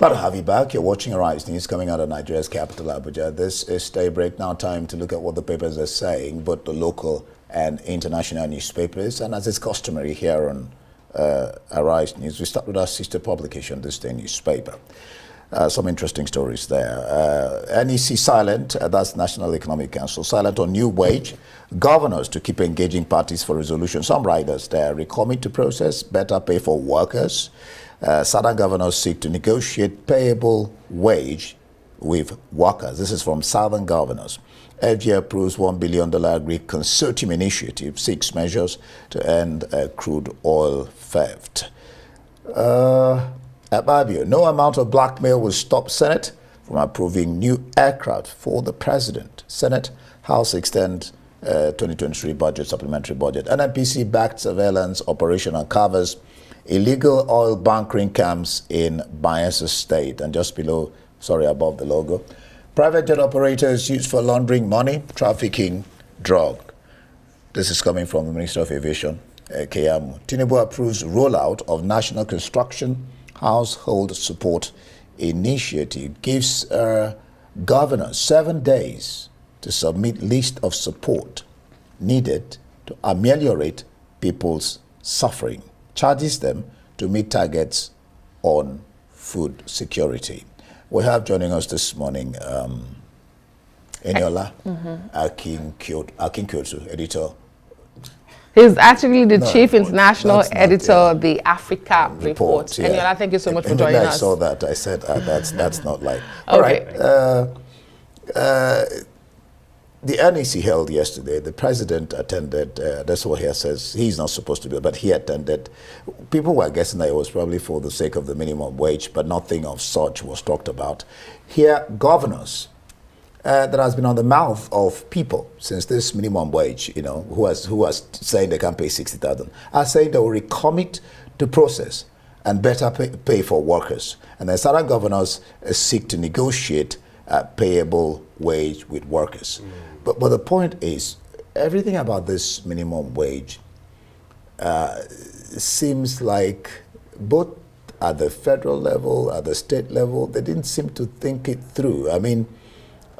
Glad to have you back. You're watching Arise News coming out of Nigeria's capital, Abuja. This is Daybreak. Now time to look at what the papers are saying, both the local and international newspapers. And as is customary here on Arise News, we start with our sister publication, this day newspaper. Some interesting stories there. NEC silent, that's National Economic Council, silent on new wage. Governors to keep engaging parties for resolution. Some riders there recommit to process better pay for workers. Southern governors seek to negotiate payable wage with workers. This is from Southern governors. FG approves $1 billion Greek consortium initiative, 6 measures to end crude oil theft. Ababio, no amount of blackmail will stop Senate from approving new aircraft for the president. Senate, House extend 2023 budget, supplementary budget. NNPC backed surveillance operation uncovers illegal oil bunkering camps in Bayelsa State. And just below, above the logo, private jet operators used for laundering money, trafficking, drug. This is coming from the Minister of Aviation, Keyamu. Tinubu approves rollout of National Construction Household Support Initiative. Gives governors 7 days to submit list of support needed to ameliorate people's suffering. Charges them to meet targets on food security. We have joining us this morning Eniola Akin-Kyotu, editor. He's actually the chief international editor of the Africa Report. Yeah. Eniola, thank you so much for joining us. I saw that. I said that's not like. All right. The NEC held yesterday. The president attended. That's what he says. He's not supposed to be, but he attended. People were guessing that it was probably for the sake of the minimum wage, but nothing of such was talked about. Here, governors that has been on the mouth of people since this minimum wage, who was saying they can pay 60,000, are saying they will recommit to process and better pay for workers. And then certain governors seek to negotiate payable wage with workers. But the point is, everything about this minimum wage seems like both at the federal level, at the state level, they didn't seem to think it through. I mean,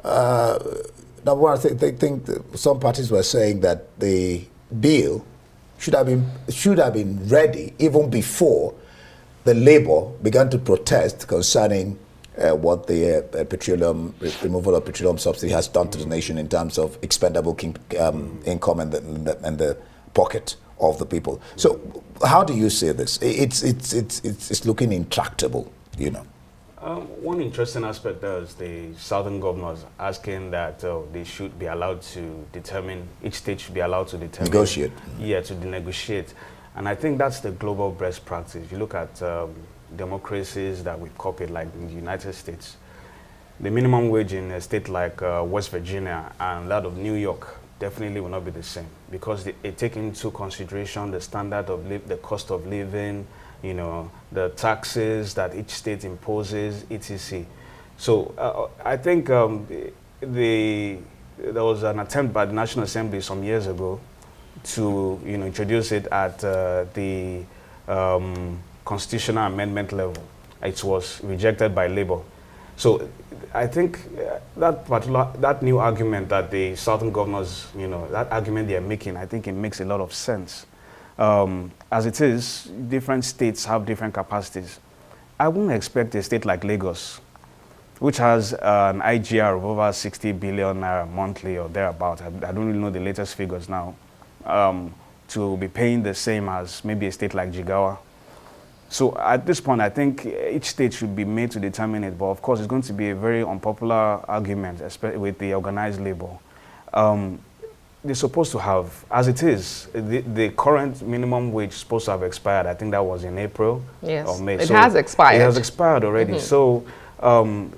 number one, they think some parties were saying that the bill should have been ready even before the labor began to protest concerning what the removal of petroleum subsidy has done to the nation in terms of expendable income and the pocket of the people. So, how do you see this? It's looking intractable, One interesting aspect there is the southern governors asking that they should be allowed to determine, each state should be allowed to determine. Negotiate. Yeah, to negotiate. And I think that's the global best practice. If you look at democracies that we've copied, like in the United States, the minimum wage in a state like West Virginia and that of New York definitely will not be the same, because it takes into consideration the standard of the cost of living, the taxes that each state imposes, etc. So I think there was an attempt by the National Assembly some years ago to introduce it at the constitutional amendment level. It was rejected by Labour. So I think that new argument that the southern governors, that argument they are making, I think it makes a lot of sense. As it is, different states have different capacities. I wouldn't expect a state like Lagos, which has an IGR of over 60 billion naira monthly or thereabout, I don't really know the latest figures now, to be paying the same as maybe a state like Jigawa. So at this point, I think each state should be made to determine it. But of course, it's going to be a very unpopular argument, especially with the organized labor. They're supposed to have, as it is, the current minimum wage is supposed to have expired. I think that was in April or May. It has expired. It has expired already. So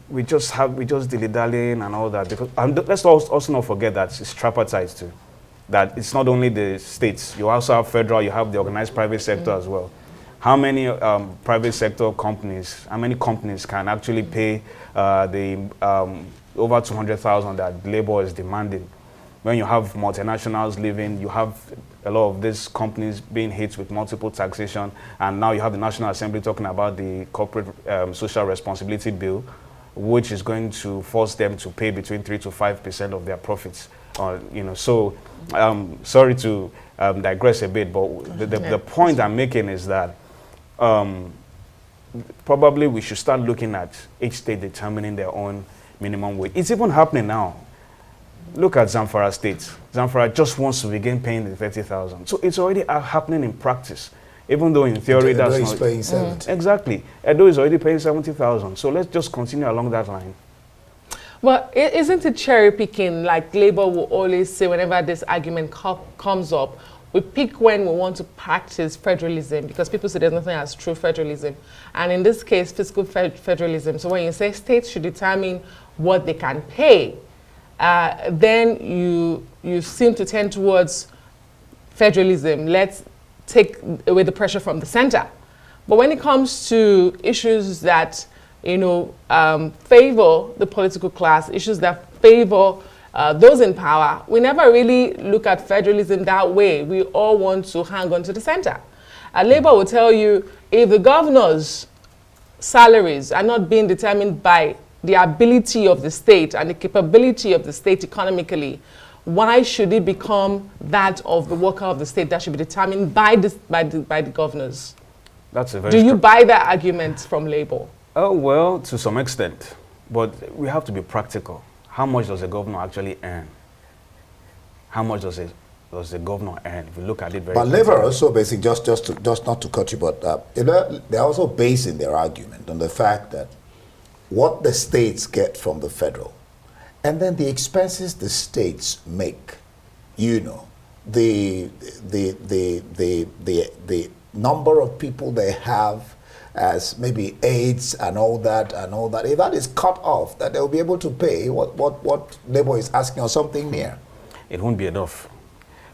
we just dilly-dallying and all that. Because, and let's also not forget that it's tripartite too. That it's not only the states. You also have federal, you have the organized private sector as well. How many private sector companies, how many companies can actually pay the over 200,000 that labor is demanding? when you have multinationals leaving, you have a lot of these companies being hit with multiple taxation, and now you have the National Assembly talking about the corporate social responsibility bill, which is going to force them to pay between 3 to 5% of their profits. So sorry to digress a bit, but the point I'm making is that probably we should start looking at each state determining their own minimum wage. It's even happening now. Look at Zamfara State. Zamfara just wants to begin paying the 30,000. So it's already happening in practice, even though in theory that's not. Edo is paying 70. Exactly. Edo is already paying 70,000. So let's just continue along that line. Well, isn't it cherry picking, like Labour will always say whenever this argument comes up? We pick when we want to practice federalism, because people say there's nothing as true federalism. And in this case, fiscal federalism. So when you say states should determine what they can pay, then you seem to tend towards federalism. Let's take away the pressure from the center. But when it comes to issues that favor the political class, issues that favor those in power, we never really look at federalism that way. We all want to hang on to the center. Labour will tell you, if the governors' salaries are not being determined by the ability of the state and the capability of the state economically, why should it become that of the worker of the state that should be determined by the governors? That's a very. Do you buy that argument from Labour? Oh, well, to some extent, but we have to be practical. How much does a governor actually earn? How much does the governor earn? If we look at it very. But Labour also basing, just not to cut you, but they're also basing their argument on the fact that what the states get from the federal, and then the expenses the states make, the number of people they have as maybe aides and all that, if that is cut off, that they'll be able to pay what Labour is asking or something near. It won't be enough,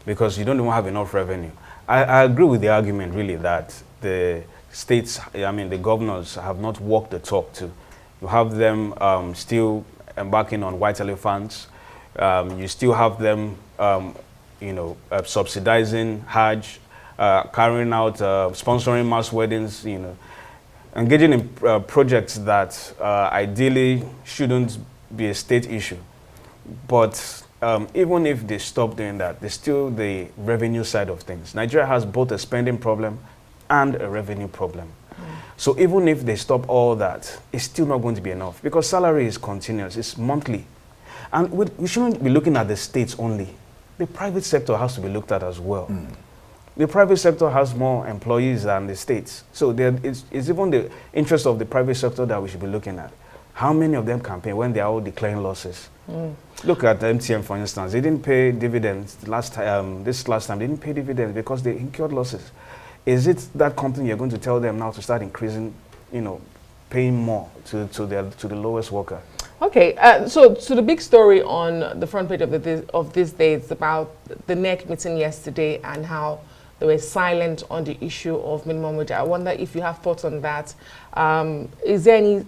because you don't even have enough revenue. I agree with the argument, really, that the states, the governors have not walked the talk to. You have them still embarking on white elephants. You still have them, subsidizing Hajj, carrying out, sponsoring mass weddings, engaging in projects that ideally shouldn't be a state issue. But even if they stop doing that, there's still the revenue side of things. Nigeria has both a spending problem and a revenue problem. So even if they stop all that, it's still not going to be enough, because salary is continuous, it's monthly. And we shouldn't be looking at the states only. The private sector has to be looked at as well. The private sector has more employees than the states. So it's even the interest of the private sector that we should be looking at. How many of them campaign when they are all declaring losses? Look at MTN, for instance. They didn't pay dividends this last time. They didn't pay dividends because they incurred losses. Is it that company you're going to tell them now to start increasing, paying more to the lowest worker? Okay, so the big story on the front page of this day is about the NEC meeting yesterday and how they were silent on the issue of minimum wage. I wonder if you have thoughts on that. Is there any?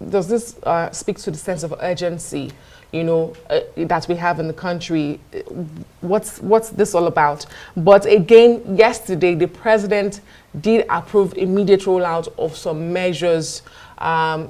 Does this speak to the sense of urgency, that we have in the country? What's this all about? But again, yesterday, the president did approve immediate rollout of some measures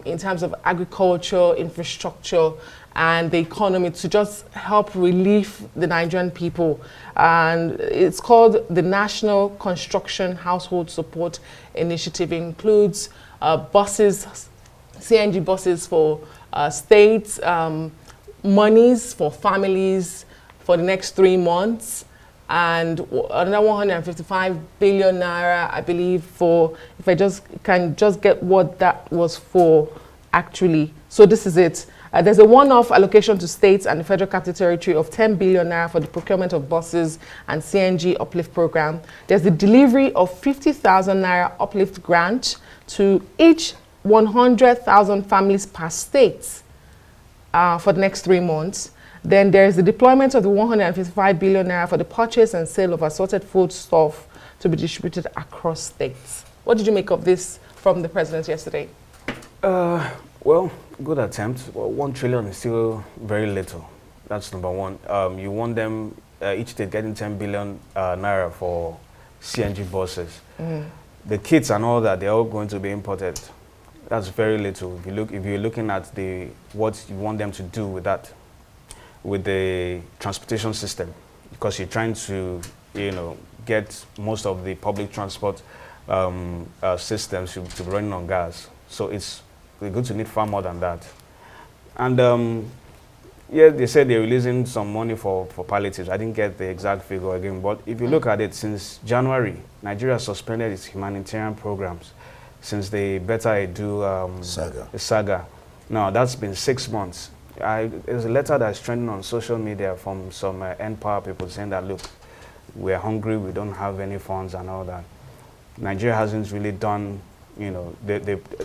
in terms of agriculture, infrastructure, and the economy to just help relieve the Nigerian people. And it's called the National Construction Household Support Initiative. It includes buses, CNG buses for states, monies for families for the next 3 months, and another 155 billion naira, I believe, for, if I can get what that was for, actually. So this is it. There's a one-off allocation to states and the Federal Capital Territory of 10 billion naira for the procurement of buses and CNG uplift program. There's the delivery of 50,000 naira uplift grant to each 100,000 families per state for the next 3 months. Then there's the deployment of the 155 billion naira for the purchase and sale of assorted food stuff to be distributed across states. What did you make of this from the president yesterday? Well, good attempt. Well, 1 trillion is still very little. That's number one. You want them, each state getting 10 billion naira for CNG buses. The kits and all that, they're all going to be imported. That's very little. If you're looking at what you want them to do with that, with the transportation system, because you're trying to, get most of the public transport systems to be running on gas. So we're going to need far more than that. And yeah, they said they're releasing some money for palliatives. I didn't get the exact figure again, but if you look at it, since January, Nigeria suspended its humanitarian programs since the Better Edu saga. Now, that's been 6 months. There's a letter that's trending on social media from some NPower people saying that, look, we're hungry, we don't have any funds and all that. Nigeria hasn't really done,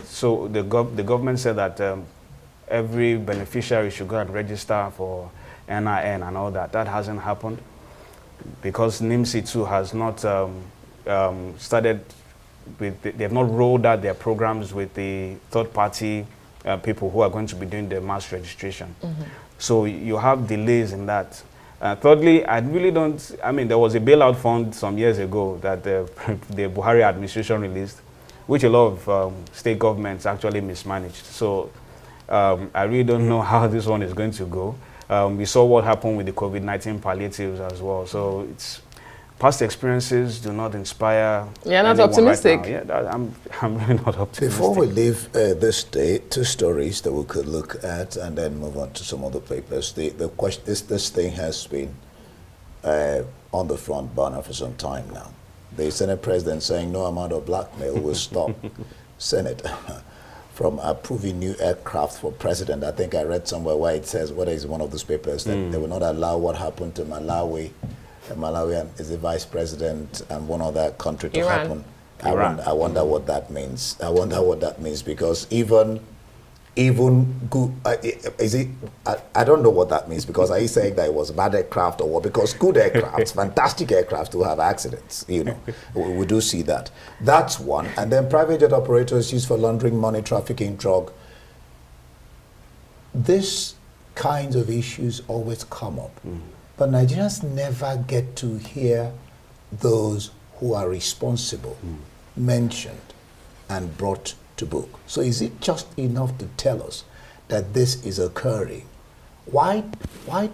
so the government said that every beneficiary should go and register for NIN and all that. That hasn't happened because NIMC too has not started with, they have not rolled out their programs with the third-party people who are going to be doing the mass registration. So you have delays in that. Thirdly, I really don't, there was a bailout fund some years ago that the Buhari administration released, which a lot of state governments actually mismanaged. So I really don't know how this one is going to go. We saw what happened with the COVID-19 palliatives as well. So past experiences do not inspire. You're not optimistic. Right now. Yeah, I'm really not optimistic. Before we leave this day, two stories that we could look at and then move on to some other papers. The question, this thing has been on the front burner for some time now. The Senate President saying no amount of blackmail will stop Senate from approving new aircraft for president. I think I read somewhere where it says, what is one of those papers, that they will not allow what happened to Malawi. Malawi is the vice president and one other country to happen. I wonder what that means. I wonder what that means, because even good, I don't know what that means, because are you saying that it was bad aircraft or what? Because good aircraft, fantastic aircraft do have accidents, we do see that. That's one. And then private jet operators used for laundering money, trafficking, drug. This kinds of issues always come up. But Nigerians never get to hear those who are responsible mentioned and brought to book. So is it just enough to tell us that this is occurring? Why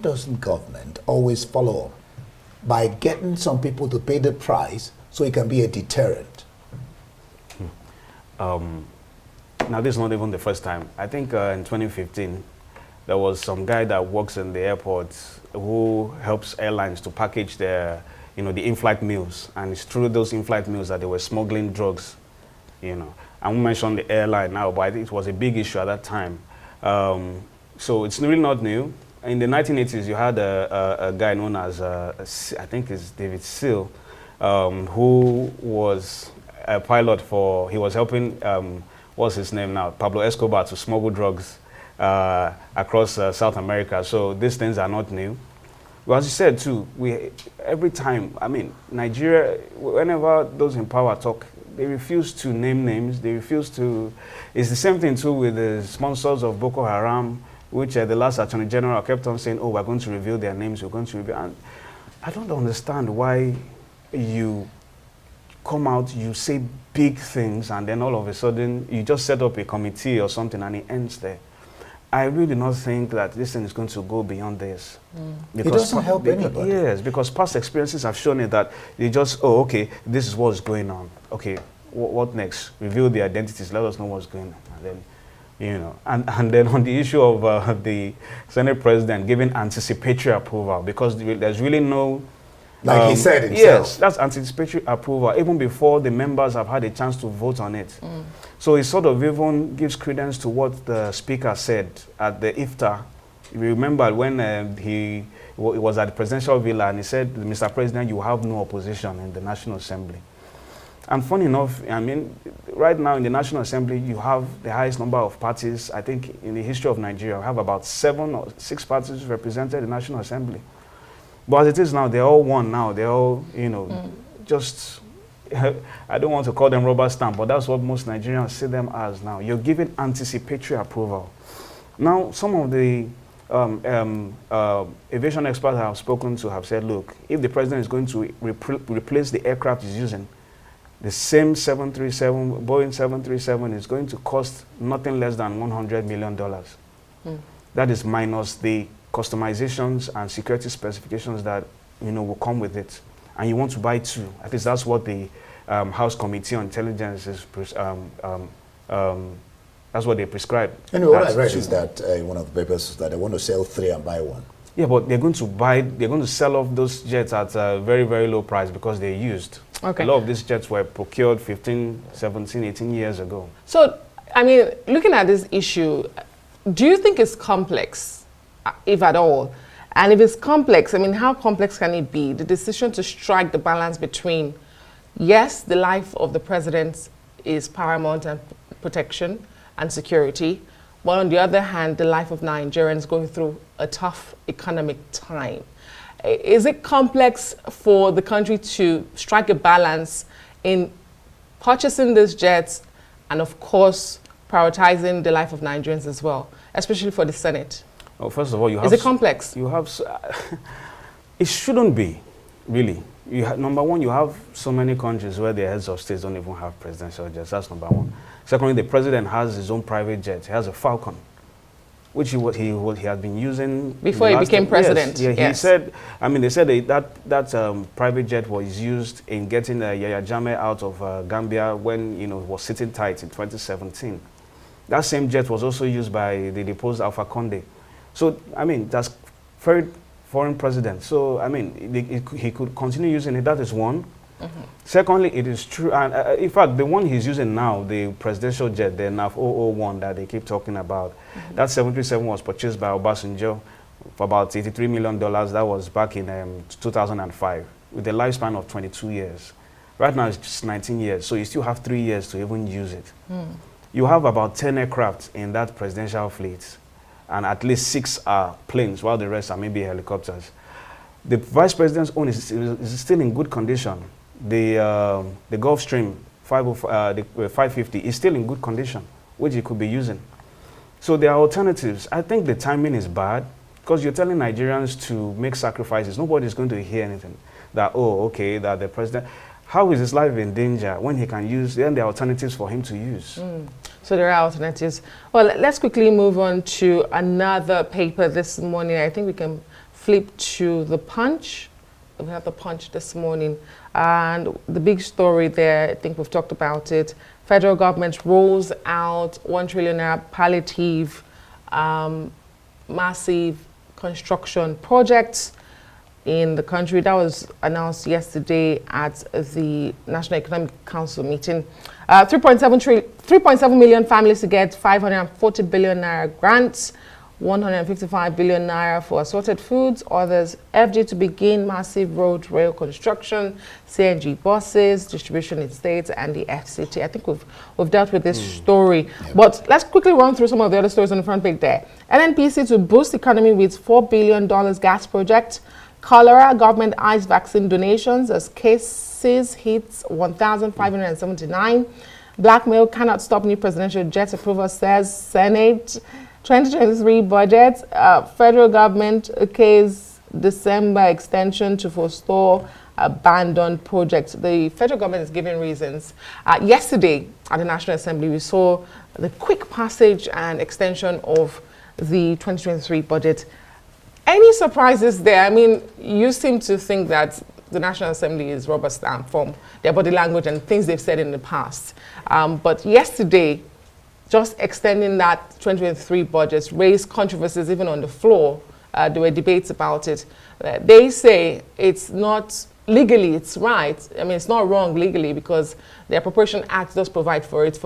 doesn't government always follow up by getting some people to pay the price so it can be a deterrent? Now, this is not even the first time. I think in 2015, there was some guy that works in the airport who helps airlines to package their, the in-flight meals. And it's through those in-flight meals that they were smuggling drugs, I won't mention the airline now, but I think it was a big issue at that time. So it's really not new. In the 1980s, you had a guy known as, I think it's David Seal, who was a pilot he was helping, what's his name now, Pablo Escobar, to smuggle drugs across South America. So these things are not new. Well, as you said too, every time, Nigeria, whenever those in power talk, they refuse to name names. They refuse to. It's the same thing too with the sponsors of Boko Haram, which the last Attorney General kept on saying, "Oh, we're going to reveal their names. We're going to reveal." And I don't understand why you come out, you say big things, and then all of a sudden you just set up a committee or something, and it ends there. I really do not think that this thing is going to go beyond this. It doesn't help anybody. Yes, because past experiences have shown it that they just, oh, okay, this is what's going on. Okay, what next? Reveal the identities, let us know what's going on. And then, and then on the issue of the Senate President giving anticipatory approval, because there's really no... Like he said himself. Yes, that's anticipatory approval, even before the members have had a chance to vote on it. So it sort of even gives credence to what the speaker said at the iftar. You remember when he was at the presidential villa and he said, "Mr. President, you have no opposition in the National Assembly." And funny enough, right now in the National Assembly, you have the highest number of parties. I think in the history of Nigeria, we have about 7 or 6 parties represented in the National Assembly. But as it is now, they're all one now. They're all, just, I don't want to call them rubber stamp, but that's what most Nigerians see them as now. You're giving anticipatory approval. Now, some of the aviation experts I have spoken to have said, look, if the president is going to replace the aircraft he's using, the same 737, Boeing 737 is going to cost nothing less than $100 million. That is minus the customizations and security specifications that will come with it. And you want to buy two. At least that's what the House Committee on Intelligence is that's what they prescribe. Anyway, what I read is that in one of the papers that they want to sell 3 and buy 1. Yeah, but they're going to sell off those jets at a very, very low price because they're used. Okay. A lot of these jets were procured 15, 17, 18 years ago. So, I mean, looking at this issue, do you think it's complex, if at all? And if it's complex, I mean, how complex can it be? The decision to strike the balance between, yes, the life of the president is paramount and protection and security, but on the other hand, the life of Nigerians going through a tough economic time. Is it complex for the country to strike a balance in purchasing these jets and, of course, prioritizing the life of Nigerians as well, especially for the Senate? Well, first of all, you have... Is it complex? You have... it shouldn't be, really. Number one, you have so many countries where the heads of states don't even have presidential jets. That's number one. Secondly, the president has his own private jet. He has a Falcon, which he had been using before he became president. Yes, yeah, yes. He said. I mean, they said that private jet was used in getting Yahya Jammeh out of Gambia when he was sitting tight in 2017. That same jet was also used by the deposed Alpha Conde. So I mean, that's very foreign president. So I mean, he could continue using it. That is one. Secondly, it is true, and in fact, the one he's using now, the presidential jet, the NAF 001 that they keep talking about, that 737 was purchased by Obasanjo for about $83 million. That was back in 2005, with a lifespan of 22 years. Right now, it's just 19 years, so you still have 3 years to even use it. You have about 10 aircraft in that presidential fleet, and at least 6 are planes, while the rest are maybe helicopters. The vice president's own is still in good condition. The Gulfstream 550 is still in good condition, which he could be using. So there are alternatives. I think the timing is bad because you're telling Nigerians to make sacrifices. Nobody's going to hear anything. That, oh, okay, that the president, how is his life in danger when he can use, then there are alternatives for him to use. So there are alternatives. Well, let's quickly move on to another paper this morning. I think we can flip to the Punch. We have the Punch this morning. And the big story there, I think we've talked about it. Federal government rolls out 1 trillion naira palliative massive construction projects in the country. That was announced yesterday at the National Economic Council meeting. 3.7 million families to get 540 billion naira grants. 155 billion naira for assorted foods, others FG to begin massive road rail construction, CNG buses, distribution in states, and the FCT. I think we've dealt with this story, but let's quickly run through some of the other stories on the front page there. NNPC to boost economy with $4 billion gas project. Cholera, government eyes vaccine donations as cases hits 1,579. Blackmail cannot stop new presidential jet approval, says Senate. 2023 budget, federal government okays December extension to forestall abandoned projects. The federal government is giving reasons. Yesterday at the National Assembly, we saw the quick passage and extension of the 2023 budget. Any surprises there? I mean, you seem to think that the National Assembly is rubber stamp from their body language and things they've said in the past. But yesterday, just extending that 2023 budget raised controversies even on the floor. There were debates about it. They say it's not legally, it's right. I mean, it's not wrong legally because the Appropriation Act does provide for it.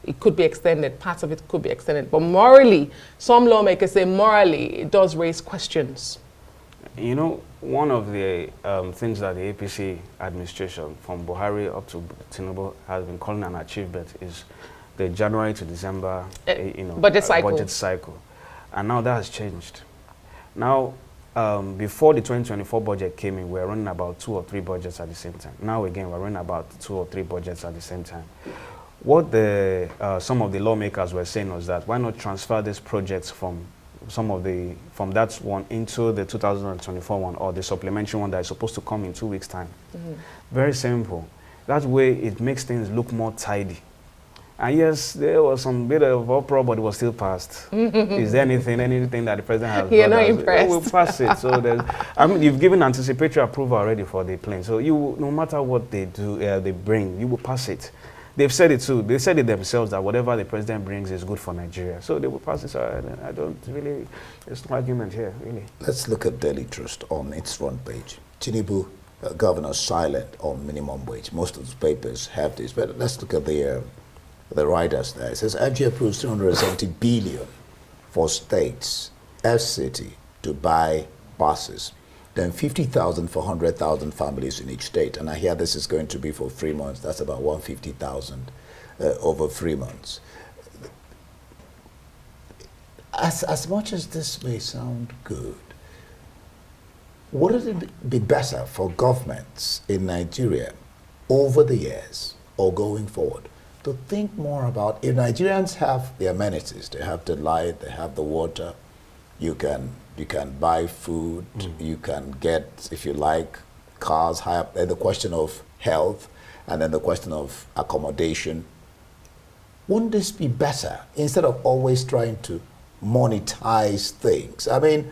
It could be extended, parts of it could be extended. But morally, some lawmakers say morally, it does raise questions. You know, one of the things that the APC administration, from Buhari up to Tinubu, has been calling an achievement is the January to December budget cycle. And now that has changed. Now, before the 2024 budget came in, we were running about 2 or 3 budgets at the same time. Now again, we're running about 2 or 3 budgets at the same time. What some of the lawmakers were saying was that why not transfer these projects from from that one into the 2024 one, or the supplementary one that is supposed to come in 2 weeks' time. Very simple. That way it makes things look more tidy. And yes, there was some bit of uproar, but it was still passed. Is there anything that the president has You're not brought impressed. We'll pass it. So you've given anticipatory approval already for the plane. So no matter what they do, they bring, you will pass it. They've said it too. They said it themselves that whatever the president brings is good for Nigeria. So they will pass it. So I don't really, there's no argument here, really. Let's look at Daily Trust on its front page. Tinubu, governor silent on minimum wage. Most of the papers have this, but let's look at the writers there. It says FG approves 370 billion for states, FCT, to buy buses. Then 50,000 for 100,000 families in each state. And I hear this is going to be for 3 months. That's about 150,000 over 3 months. As much as this may sound good, wouldn't it be better for governments in Nigeria over the years or going forward to think more about, if Nigerians have the amenities, they have the light, they have the water, you can buy food, you can get, if you like, cars, high up, and the question of health, and then the question of accommodation. Wouldn't this be better instead of always trying to monetize things? I mean,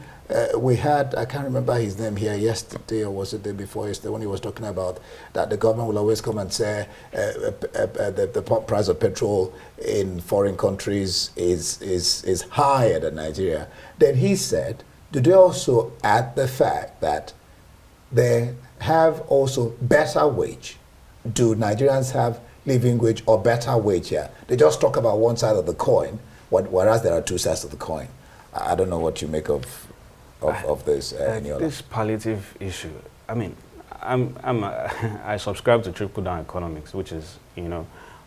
we had, I can't remember his name here yesterday, or was it the day before yesterday, when he was talking about that the government will always come and say the price of petrol in foreign countries is higher than Nigeria. Then he said, do they also add the fact that they have also better wage? Do Nigerians have living wage or better wage here? They just talk about one side of the coin, whereas there are two sides of the coin. I don't know what you make of this. This palliative issue. I mean, I subscribe to trickle-down economics, which is,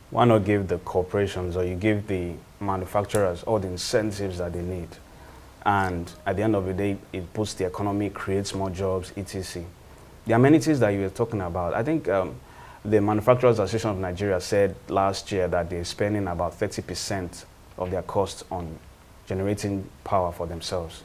why not give the corporations, or you give the manufacturers all the incentives that they need, and at the end of the day, it boosts the economy, creates more jobs, etc. The amenities that you were talking about, I think the Manufacturers Association of Nigeria said last year that they're spending about 30% of their costs on generating power for themselves.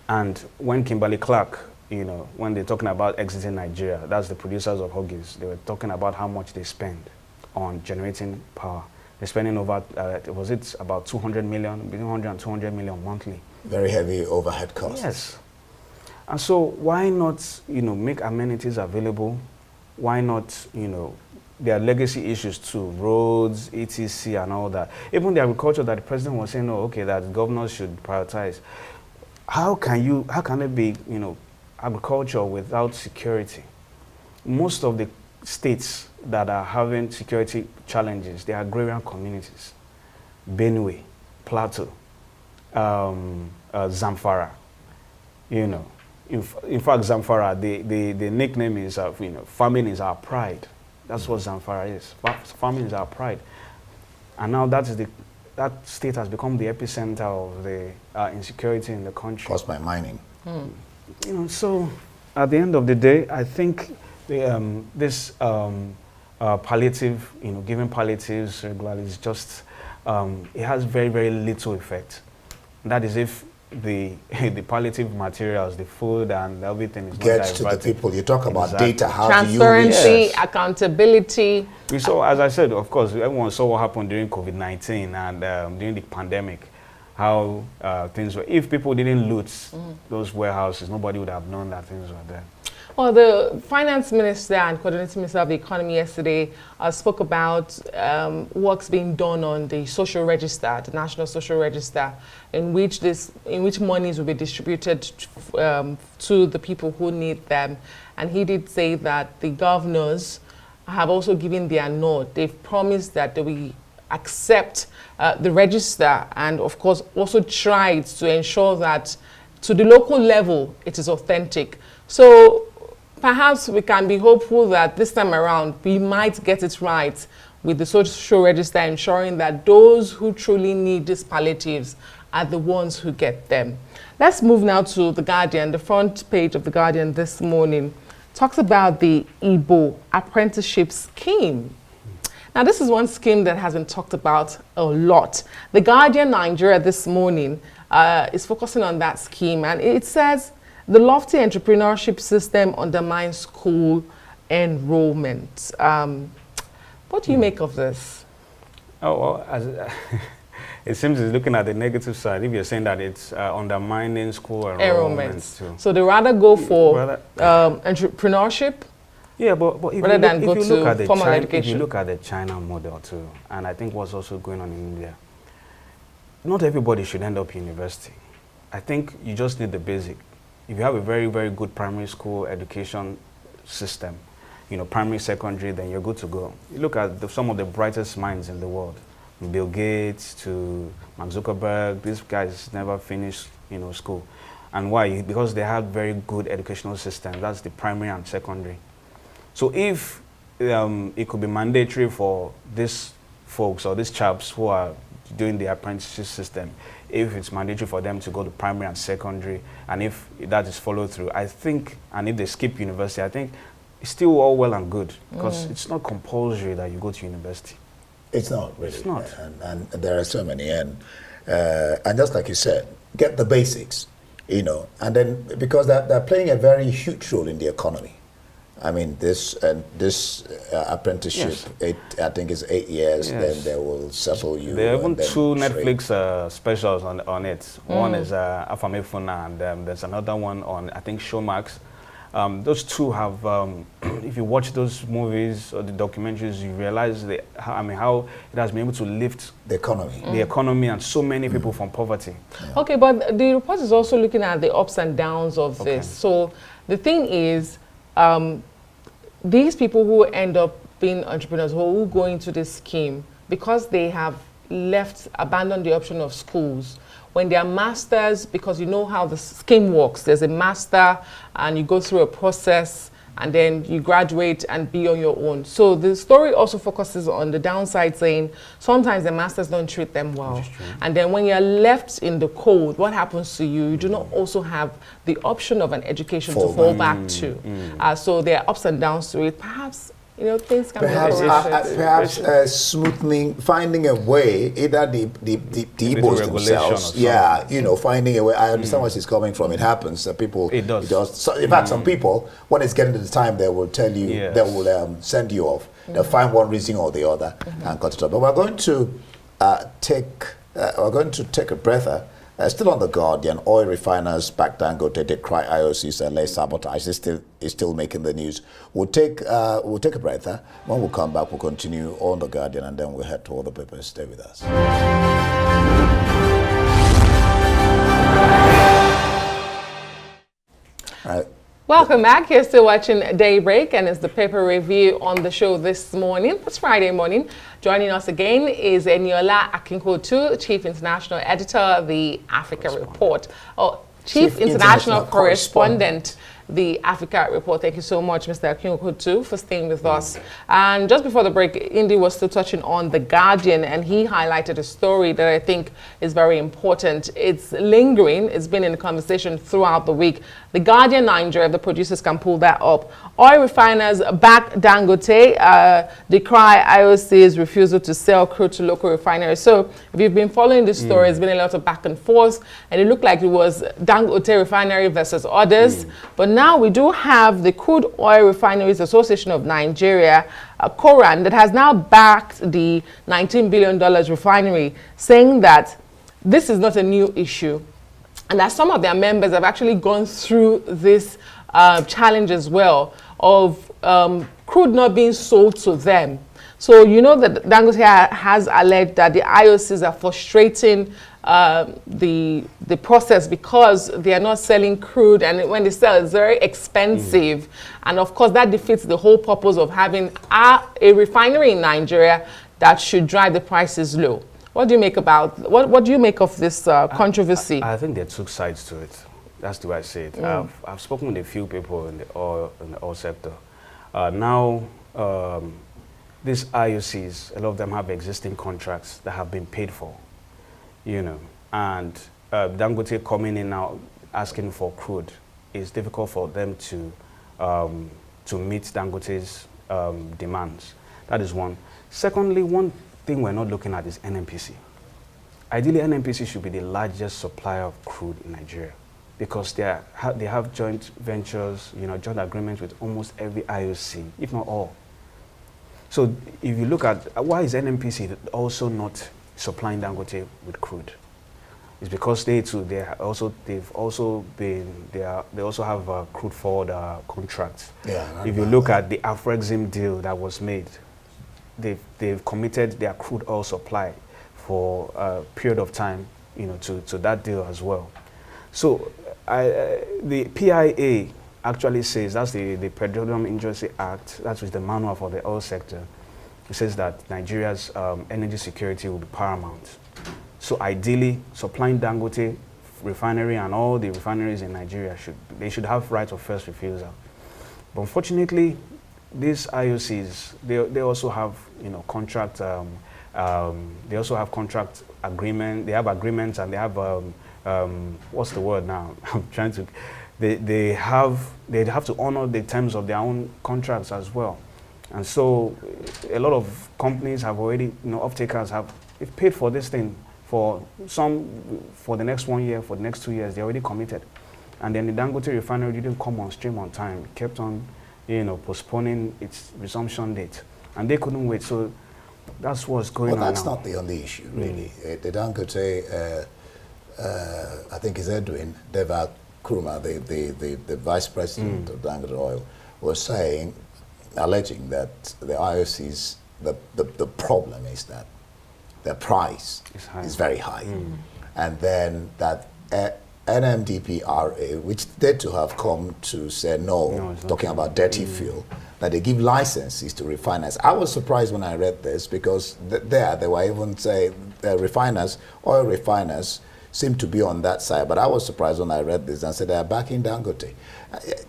And when Kimberly Clark, when they're talking about exiting Nigeria, that's the producers of Huggies, they were talking about how much they spend on generating power. They're spending over, was it about 200 million, between 100 and 200 million monthly. Very heavy overhead costs. Yes. And so why not, make amenities available? Why not, there are legacy issues too, roads, etc. and all that. Even the agriculture that the president was saying, that governors should prioritize. How can it be, agriculture without security? Most of the states that are having security challenges, they are agrarian communities. Benue, Plateau, Zamfara. In fact, Zamfara, the nickname is, farming is our pride. That's what Zamfara is. Farming is our pride. And now that state has become the epicenter of the insecurity in the country. Caused by mining. So at the end of the day, I think this palliative, giving palliatives regularly is just, it has very, very little effect. And that is if the palliative materials, the food and everything is gets to the people. You talk about data, how transparency, do you reach? accountability. We saw, as I said, of course, everyone saw what happened during COVID-19 and during the pandemic, how things were. If people didn't loot those warehouses, nobody would have known that things were there. Well, the finance minister and coordinating minister of the economy yesterday spoke about works being done on the social register, the national social register, in which monies will be distributed to the people who need them. And he did say that the governors have also given their nod. They've promised that they will accept the register, and of course also tried to ensure that to the local level it is authentic. So perhaps we can be hopeful that this time around we might get it right with the social register, ensuring that those who truly need these palliatives are the ones who get them. Let's move now to The Guardian. The front page of The Guardian this morning talks about the Igbo apprenticeship scheme. Now, this is one scheme that has been talked about a lot. The Guardian Nigeria this morning is focusing on that scheme, and it says the lofty entrepreneurship system undermines school enrollment. What do you make of this? Oh, well, it seems it's looking at the negative side. If you're saying that it's undermining school enrollment too. So they rather go for entrepreneurship. Yeah, but if rather than you go look to at the formal China, education. if you look at the China model too, and I think what's also going on in India, not everybody should end up university. I think you just need the basic. If you have a very, very good primary school education system, you know, primary, secondary, then you're good to go. You look at some of the brightest minds in the world, Bill Gates to Mark Zuckerberg. These guys never finished, you know, school. And why? Because they had very good educational systems. That's the primary and secondary. So if it could be mandatory for these folks or these chaps who are doing the apprenticeship system, if it's mandatory for them to go to primary and secondary, and if that is followed through, I think, and if they skip university, I think it's still all well and good, because it's not compulsory that you go to university. It's not really. It's not. And there are so many, and just like you said, get the basics, you know, and then because they're playing a very huge role in the economy. I mean, this apprenticeship, Yes. I think is 8 years. Yes. Then they will settle you. There are even and then two train. Netflix specials on it. One is Afamefuna, and there's another one on, I think, Showmax. Those two have, if you watch those movies or the documentaries, you realize how it has been able to lift The economy. the economy and so many people from poverty. Yeah. Okay, but the report is also looking at the ups and downs of this. So the thing is, these people who end up being entrepreneurs, who go into this scheme, because they have abandoned the option of schools, when they are masters, because you know how the scheme works, there's a master and you go through a process and then you graduate and be on your own. So the story also focuses on the downside, saying sometimes the masters don't treat them well. And then when you're left in the cold, what happens to you? You do not also have the option of an education to fall back to. So there are ups and downs to it. Perhaps, you know, things can perhaps smoothing, finding a way, either the Igbos themselves, you know, finding a way. I understand where she's coming from. It happens. People, it does. So, in fact, some people, when it's getting to the time, they will tell you, they will send you off. They'll find one reason or the other and cut it off. But we're going to take a breather. Still on the Guardian, oil refiners back Dangote, they cry IOC's LA sabotage is still making the news. We'll take a breather. When we come back, we'll continue on the Guardian, and then we'll head to other papers. Stay with us. All right. Welcome back. You're still watching Daybreak, and it's the paper review on the show this morning. It's Friday morning. Joining us again is Eniola Akinkotu, Chief International Editor, The Africa Report. Chief International Correspondent, The Africa Report. Thank you so much, Mr. Akinkotu, for staying with us. And just before the break, Indy was still touching on The Guardian, and he highlighted a story that I think is very important. It's lingering. It's been in the conversation throughout the week. The Guardian Nigeria, the producers can pull that up. Oil refiners back Dangote, decry IOC's refusal to sell crude to local refineries. So if you've been following this story, it's been a lot of back and forth, and it looked like it was Dangote Refinery versus others. But now we do have the Crude Oil Refineries Association of Nigeria, Coran, that has now backed the $19 billion refinery, saying that this is not a new issue, and that some of their members have actually gone through this challenge as well of crude not being sold to them. So you know that Dangote has alleged that the IOCs are frustrating the process because they are not selling crude, and when they sell, it's very expensive. And of course, that defeats the whole purpose of having a refinery in Nigeria that should drive the prices low. What do you make what do you make of this controversy? I think there are two sides to it. That's the way I say it. I've spoken with a few people in the oil sector. These IOCs, a lot of them have existing contracts that have been paid for, you know, and Dangote coming in now asking for crude, it's difficult for them to meet Dangote's demands. That is one. Secondly, one thing we're not looking at is NNPC. Ideally, NNPC should be the largest supplier of crude in Nigeria because they have joint ventures, joint agreements with almost every IOC, if not all. So if you look at why is NNPC also not supplying Dangote with crude? It's because they also have a crude forward contract. Yeah, if you look at the Afrexim deal that was made, they've committed their crude oil supply for a period of time, to that deal as well. So the PIA actually says, that's the Petroleum Industry Act, that was the manual for the oil sector. It says that Nigeria's energy security will be paramount. So ideally, supplying Dangote refinery and all the refineries in Nigeria should have right of first refusal. But unfortunately, these IOCs, they also have contract. They also have contract agreement. They have agreements and they have what's the word now? I'm trying to. They have to honor the terms of their own contracts as well. And so a lot of companies have already, off-takers they've paid for this thing for the next 1 year, for the next 2 years, they already committed. And then the Dangote refinery didn't come on stream on time. It kept on, postponing its resumption date. And they couldn't wait. So that's what's going on now. Well, that's not the only issue, really. The Dangote, I think it's Edwin Deva Kuruma, the vice president of Dangote Oil, was alleging that the IOCs, the problem is that the price is very high. And then that NMDPRA, which they to have come to say no talking about dirty fuel, that they give licenses to refiners. I was surprised when I read this because they were even saying oil refiners seem to be on that side. But I was surprised when I read this and said they are backing Dangote.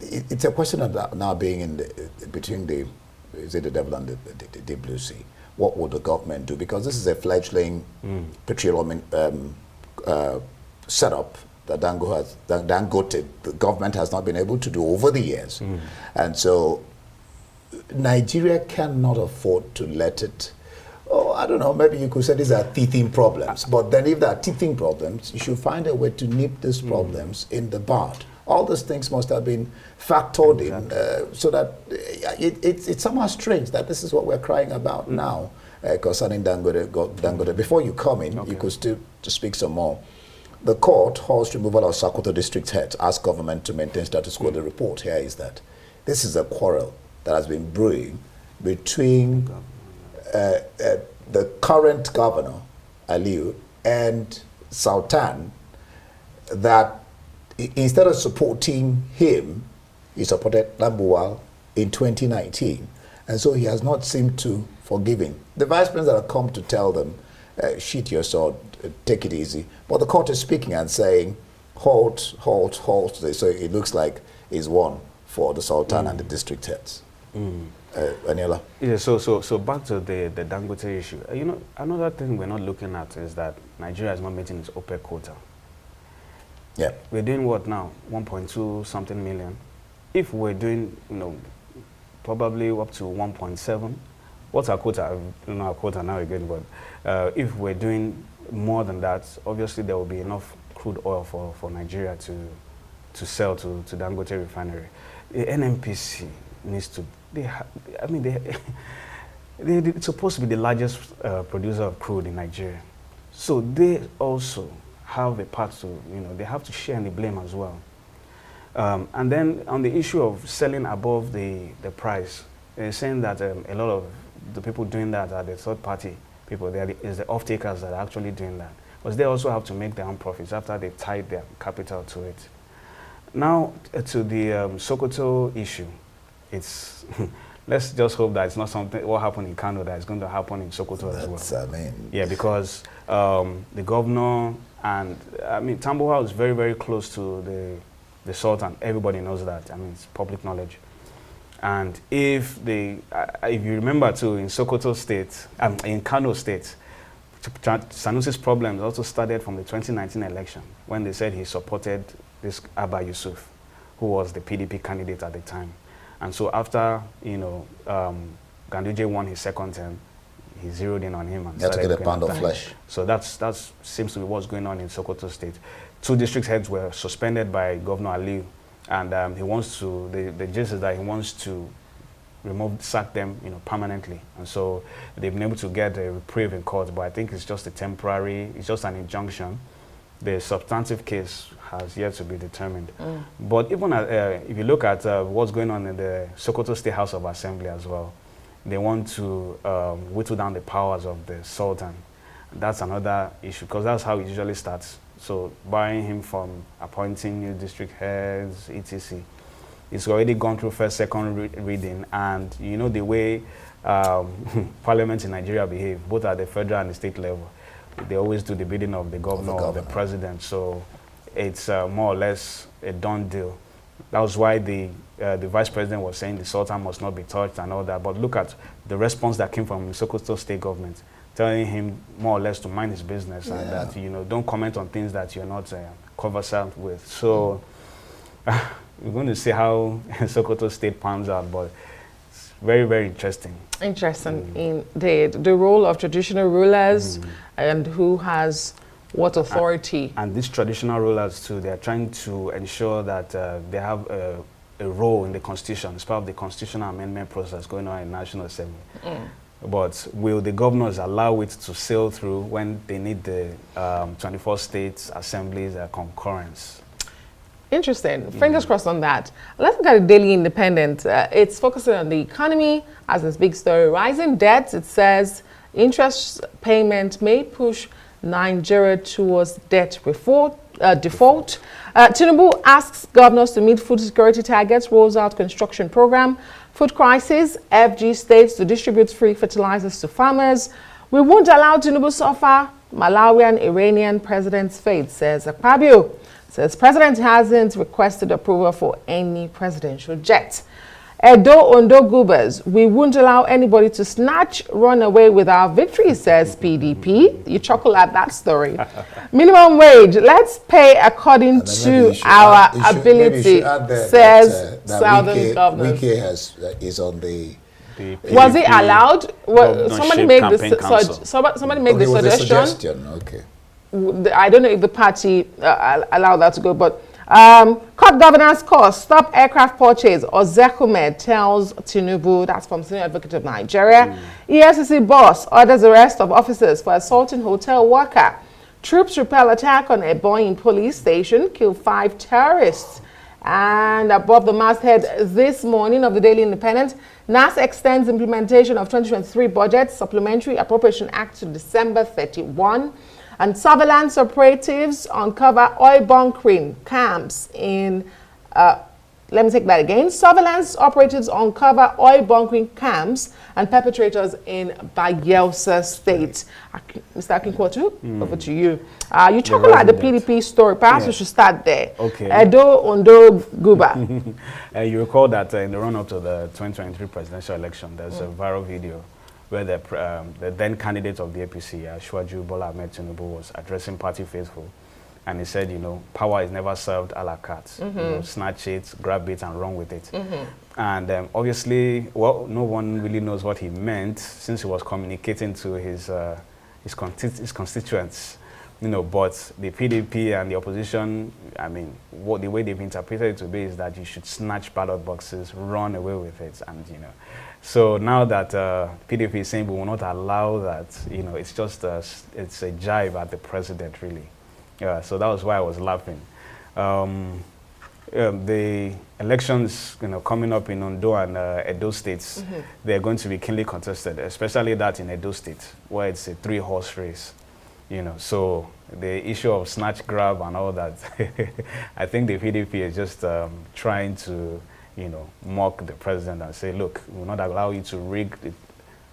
It's a question of now being between the devil and the blue sea. What would the government do? Because this is a fledgling petroleum setup that Dangote, the government has not been able to do over the years. And so Nigeria cannot afford to let it, I don't know, maybe you could say these are teething problems. But then if there are teething problems, you should find a way to nip these problems in the bud. All these things must have been factored in so that it's somehow strange that this is what we're crying about now concerning Dangote. Before you come in, you could still to speak some more. The court halts removal of Sokoto district heads, asked government to maintain status quo. The report here is that this is a quarrel that has been brewing between the current governor, Aliyu, and Sultan, that instead of supporting him, he supported Lambuwal in 2019. And so he has not seemed to forgive him. The vice president have come to tell them, sheath your sword, take it easy. But the court is speaking and saying, halt, halt, halt. So it looks like it's one for the Sultan and the district heads. Aniela? Yeah, so back to the Dangote issue. Another thing we're not looking at is that Nigeria is not meeting its OPEC quota. Yeah. We're doing what now? 1.2 something million. If we're doing, probably up to 1.7, what's our quota? I don't know our quota now again, but if we're doing more than that, obviously there will be enough crude oil for Nigeria to sell to Dangote refinery. The NNPC needs to, it's supposed to be the largest producer of crude in Nigeria. So they also have a part to, they have to share in the blame as well. And then on the issue of selling above the price, they're saying that a lot of the people doing that are the third party people. There is the off-takers that are actually doing that. But they also have to make their own profits after they've tied their capital to it. Now, to the Sokoto issue, it's let's just hope that it's not something what happened in Kano that is going to happen in Sokoto as well. Yeah, because the governor and Tambuwal is very, very close to the Sultan. Everybody knows that. It's public knowledge. And if you remember too, in Sokoto State, in Kano State, Sanusi's problems also started from the 2019 election when they said he supported this Abba Yusuf, who was the PDP candidate at the time. And so after, Ganduje won his second term, he zeroed in on him and You have to started get a going pound of after him. flesh. So that's seems to be what's going on in Sokoto State. 2 district heads were suspended by Governor Aliu, and he wants to. The gist is that he wants to sack them, permanently. And so they've been able to get a reprieve in court, but I think it's just it's just an injunction. The substantive case has yet to be determined. But even if you look at what's going on in the Sokoto State House of Assembly as well, they want to whittle down the powers of the Sultan. That's another issue, because that's how it usually starts. So barring him from appointing new district heads, etc. It's already gone through first, second reading, and the way parliaments in Nigeria behave, both at the federal and the state level. They always do the bidding of the governor or the president, so it's more or less a done deal. That was why the vice president was saying the Sultan must not be touched and all that. But look at the response that came from the Sokoto state government, telling him more or less to mind his business and that don't comment on things that you're not conversant with. So we're going to see how Sokoto state pans out, but it's very, very interesting. Interesting indeed. The role of traditional rulers and who has what authority. And these traditional rulers too, they're trying to ensure that they have a role in the constitution. It's part of the constitutional amendment process going on in National Assembly. But will the governors allow it to sail through when they need the 24 states assemblies concurrence? Interesting. Fingers crossed on that. Let's look at the Daily Independent. It's focusing on the economy as this big story. Rising debts, it says, interest payment may push Nigeria towards debt default. Tinubu asks governors to meet food security targets, rolls out construction program. Food crisis, FG states to distribute free fertilizers to farmers. We won't allow Tinubu suffer Malawian Iranian president's fate, says Akpabio. Says president hasn't requested approval for any presidential jet. Edo Ondo Govs, we won't allow anybody to run away with our victory, says PDP. You chuckle at that story. Minimum wage, let's pay according to our ability, says Southern governors. Wike is on the was it allowed? Well, somebody made the suggestion. Okay. I don't know if the party allowed that to go, but cut governance costs, stop aircraft purchase. Ozekume tells Tinubu, that's from Senior Advocate of Nigeria. EFCC boss orders arrest of officers for assaulting hotel worker. Troops repel attack on a Boeing police station, kill 5 terrorists. And above the masthead this morning of the Daily Independent, NAS extends implementation of 2023 budget Supplementary Appropriation Act to December 31. And surveillance operatives uncover oil bunkering camps in, let me take that again. Surveillance operatives uncover oil bunkering camps and perpetrators in Bayelsa State. Mr. Akinkwatu, over to you. You chuckle at the PDP story. Perhaps we should start there. Okay. Edo Ondo Guba. You recall that in the run-up to the 2023 presidential election, there's a viral video where the then candidate of the APC, Ashwaju Bola Ahmed Tinubu, was addressing party faithful. And he said, power is never served a la carte. Snatch it, grab it, and run with it. And obviously, well, no one really knows what he meant since he was communicating to his constituents. But the PDP and the opposition, I mean, the way they've interpreted it to be is that you should snatch ballot boxes, run away with it, and So now that PDP is saying we will not allow that, it's just it's a jibe at the president, really. So that was why I was laughing. The elections, coming up in Ondo and Edo states, they're going to be keenly contested, especially that in Edo State, where it's a 3-horse race. So the issue of snatch grab and all that, I think the PDP is just trying to, mock the president and say, look, we will not allow you to rig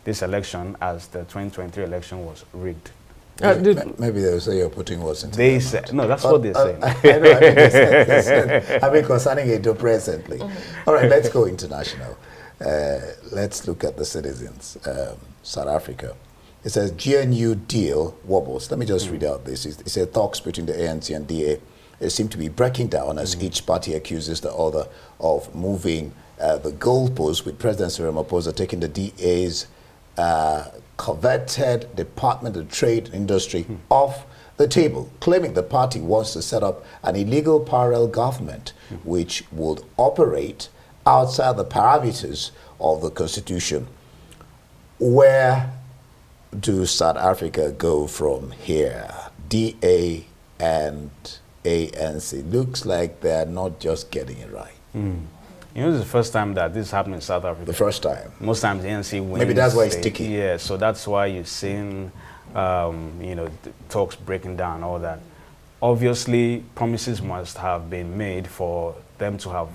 this election as the 2023 election was rigged. Maybe they will say you're putting words into They say, no, that's what they're saying. I mean, concerning Edo presently. All right, let's go international. Let's look at the citizens. South Africa. It says GNU deal wobbles. Let me just read out this. It says talks between the ANC and DA seem to be breaking down as each party accuses the other of moving the goalpost, with President Cyril Ramaphosa taking the DA's coveted Department of Trade and Industry off the table, claiming the party wants to set up an illegal parallel government which would operate outside the parameters of the Constitution. Where do South Africa go from here? DA and ANC. Looks like they're not just getting it right. You know, this is the first time that this happened in South Africa. The first time. Most times the ANC wins. Maybe that's why it's sticky. Yeah, so that's why you've seen, you know, the talks breaking down, all that. Obviously, promises must have been made for them to have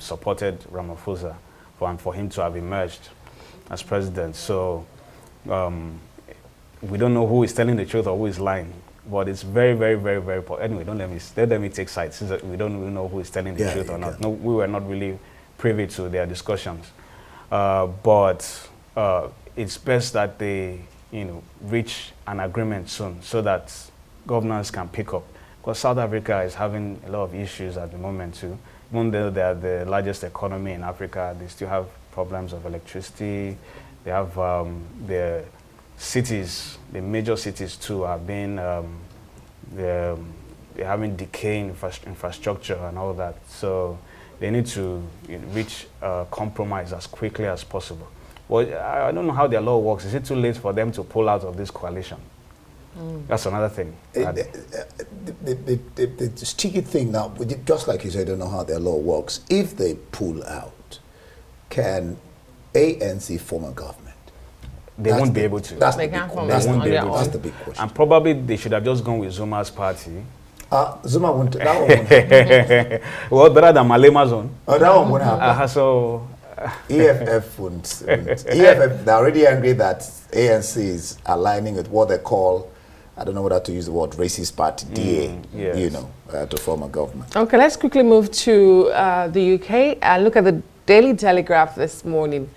supported Ramaphosa and for him to have emerged as president. So we don't know who is telling the truth or who is lying. But it's very, very, very, very important. Anyway, let me take sides, since we don't really know who is telling the truth or not. No, we were not really privy to their discussions. But it's best that they, you know, reach an agreement soon so that governors can pick up. Because South Africa is having a lot of issues at the moment too. Even though they are the largest economy in Africa, they still have problems of electricity. They have their cities, the major cities too, have been they're having decaying infrastructure and all that. So they need to, you know, reach a compromise as quickly as possible. Well, I don't know how their law works. Is it too late for them to pull out of this coalition? That's another thing. The sticky thing now, just like you said, I don't know how their law works. If they pull out, can ANC form a government? They won't be able to. That's They the big can't question. form it on their That's own. the big question. And probably they should have just gone with Zuma's party. Zuma won't. That one won't happen. Well, better than Malema's own. Oh, that one won't happen. So EFF won't. EFF, they're already angry that ANC is aligning with what they call, I don't know whether to use the word racist party, DA, yes. you know, to form a government. Okay, let's quickly move to the UK and look at the Daily Telegraph this morning.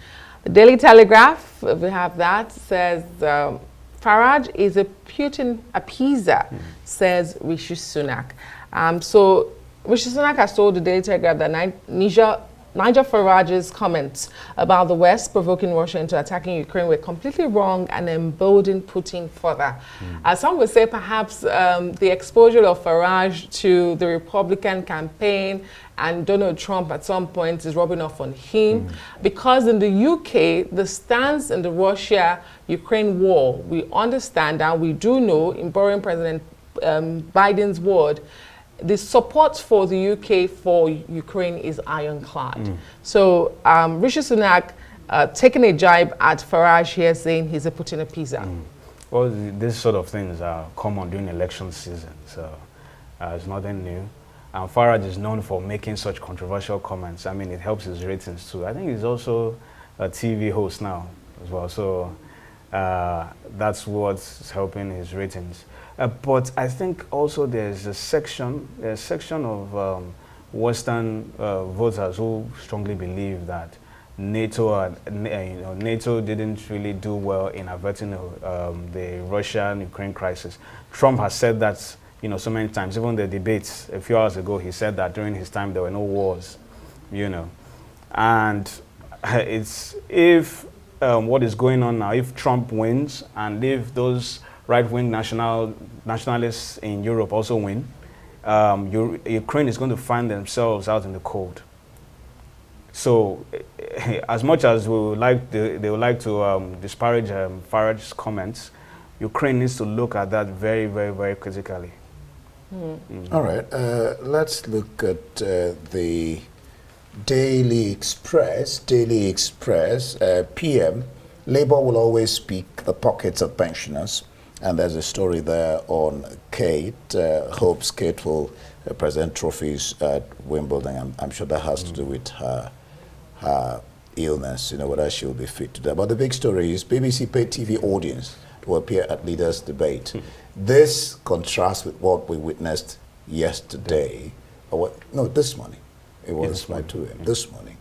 The Daily Telegraph, if we have that, says Farage is a Putin appeaser, says Rishi Sunak. So Rishi Sunak has told the Daily Telegraph that Nigel Farage's comments about the West provoking Russia into attacking Ukraine were completely wrong and emboldened Putin further. As some would say, perhaps the exposure of Farage to the Republican campaign and Donald Trump at some point is rubbing off on him, because in the UK, the stance in the Russia-Ukraine war, we understand and we do know, in borrowing President Biden's word, the support for the UK for Ukraine is ironclad. So Rishi Sunak taking a jibe at Farage here, saying he's a Putin appeaser. Well, these sort of things are common during election season, so it's nothing new. And Farage is known for making such controversial comments. I mean, it helps his ratings too. I think he's also a TV host now as well, so that's what's helping his ratings. But I think also there's a section of Western voters who strongly believe that NATO didn't really do well in averting the Russian-Ukraine crisis. Trump has said that, you know, so many times. Even the debates a few hours ago, he said that during his time there were no wars, you know. And it's if what is going on now, if Trump wins and if those right-wing nationalists in Europe also win, Ukraine is going to find themselves out in the cold. So, as much as they would like to disparage Farage's comments, Ukraine needs to look at that very, very, very critically. All right, let's look at the Daily Express. Daily Express, PM, Labour will always speak the pockets of pensioners. And there's a story there on Kate. Hopes Kate will present trophies at Wimbledon. I'm sure that has to do with her illness, you know, whether she'll be fit to that. But the big story is BBC paid TV audience to appear at leaders' debate. This contrasts with what we witnessed yesterday, this morning. It was by 2 a.m. this morning.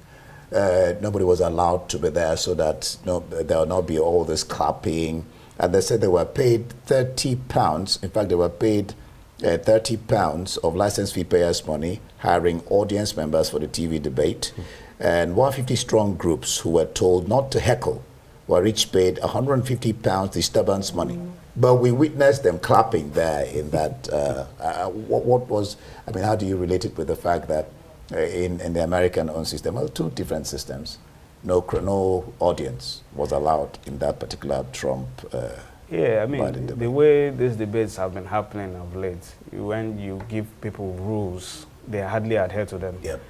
Nobody was allowed to be there so that there will not be all this clapping. And they said they were paid £30. In fact, they were paid £30 of license fee payers' money, hiring audience members for the TV debate. and 150 strong groups who were told not to heckle were each paid £150 disturbance money. But we witnessed them clapping there in that. What was, I mean, how do you relate it with the fact that in the American-owned system, well, two different systems, no audience was allowed in that particular Trump Yeah, I Biden mean, debate? the way these debates have been happening of late, when you give people rules, they hardly adhere to them. Yep.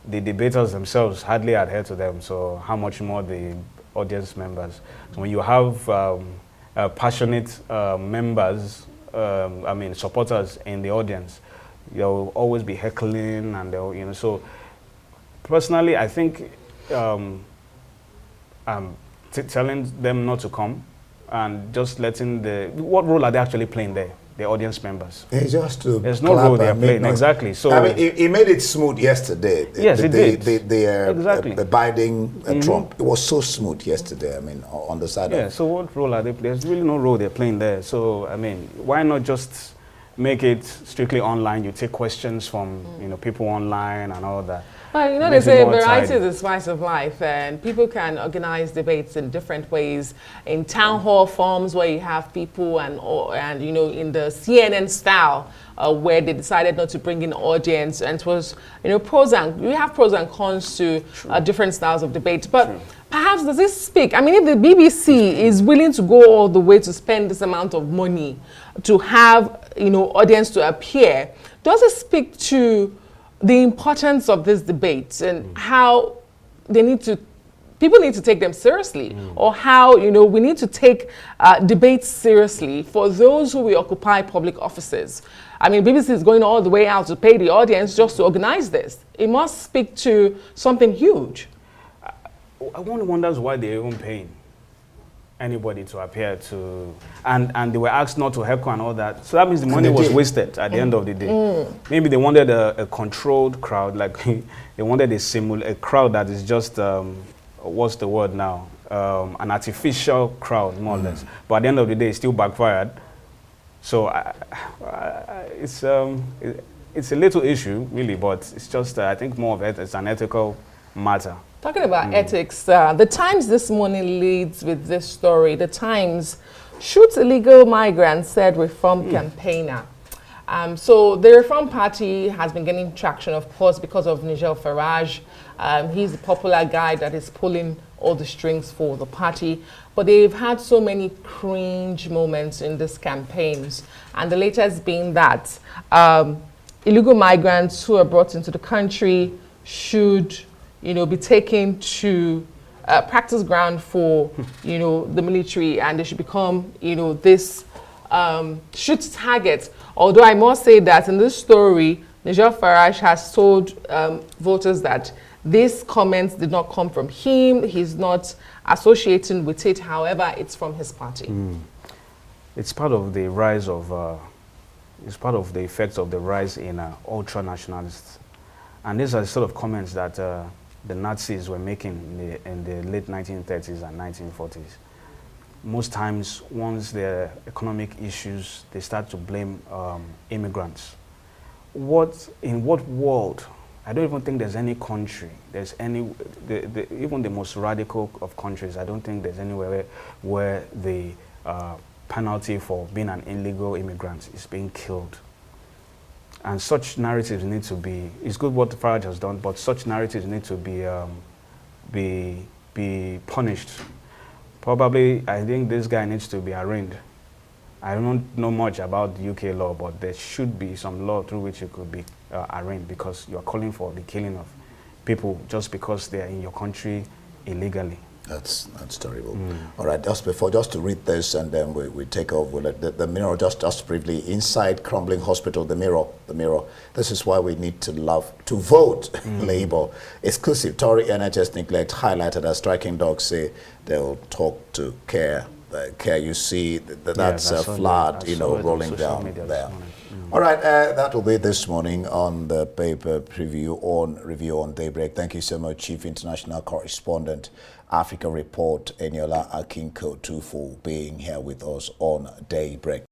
The debaters themselves hardly adhere to them, so how much more the audience members. So when you have passionate members, I mean supporters in the audience, they'll always be heckling, and they'll, you know. So personally, I think telling them not to come and just letting what role are they actually playing there? The audience members. It's just to There's no role they're playing. Exactly. So I mean, he made it smooth yesterday. Yes, it did. Exactly. Biden, Mm-hmm. Trump, it was so smooth yesterday. I mean, on the side yeah. of... So what role are they? There's really no role they're playing there. So I mean, why not just make it strictly online? You take questions from people online and all that. Well, they Makes it say more variety tidy. is the spice of life, and people can organize debates in different ways. In town hall forms, where you have people, and in the CNN style, where they decided not to bring in audience, and it was we have pros and cons to different styles of debate. But perhaps does this speak? I mean, if the BBC is willing to go all the way to spend this amount of money to have audience to appear, does it speak to the importance of this debate and how people need to take them seriously, or how we need to take debates seriously for those who will occupy public offices? I mean, BBC is going all the way out to pay the audience just to organize this. It must speak to something huge. One wonders why they're even paying anybody to appear to, and they were asked not to heckle and all that. So that means the money was wasted at the end of the day. Maybe they wanted a controlled crowd, like they wanted a crowd that is just, what's the word now? An artificial crowd, more or less. But at the end of the day, it still backfired. So it's a little issue, really, but it's just, I think more of it, it's an ethical matter. Talking about ethics, the Times this morning leads with this story. The Times shoots illegal migrants, said Reform campaigner. So the Reform Party has been gaining traction, of course, because of Nigel Farage. He's the popular guy that is pulling all the strings for the party. But they've had so many cringe moments in these campaigns. And the latest being that illegal migrants who are brought into the country should be taken to practice ground for, the military, and they should become, this shoot target. Although I must say that in this story, Nigel Farage has told voters that these comments did not come from him. He's not associating with it. However, it's from his party. It's part of the rise of, it's part of the effects of the rise in ultra-nationalists. And these are the sort of comments that the Nazis were making in the late 1930s and 1940s. Most times, once there are economic issues, they start to blame immigrants. In what world? I don't even think there's any country, even the most radical of countries, I don't think there's anywhere where the penalty for being an illegal immigrant is being killed. And such narratives need to be, it's good what Farage has done, but such narratives need to be punished. Probably, I think this guy needs to be arraigned. I don't know much about UK law, but there should be some law through which you could be arraigned, because you are calling for the killing of people just because they are in your country illegally. That's terrible. All right, just to read this, and then we take over. The Mirror, just briefly, inside crumbling hospital, the Mirror. This is why we need to vote Labour. Exclusive Tory NHS neglect highlighted as striking dogs say they'll talk to care. Care, you see, that's a flood, rolling down there. All right, that will be this morning on the paper review on Daybreak. Thank you so much, Chief International Correspondent, Africa Report, Eniola Akinko, for being here with us on Daybreak.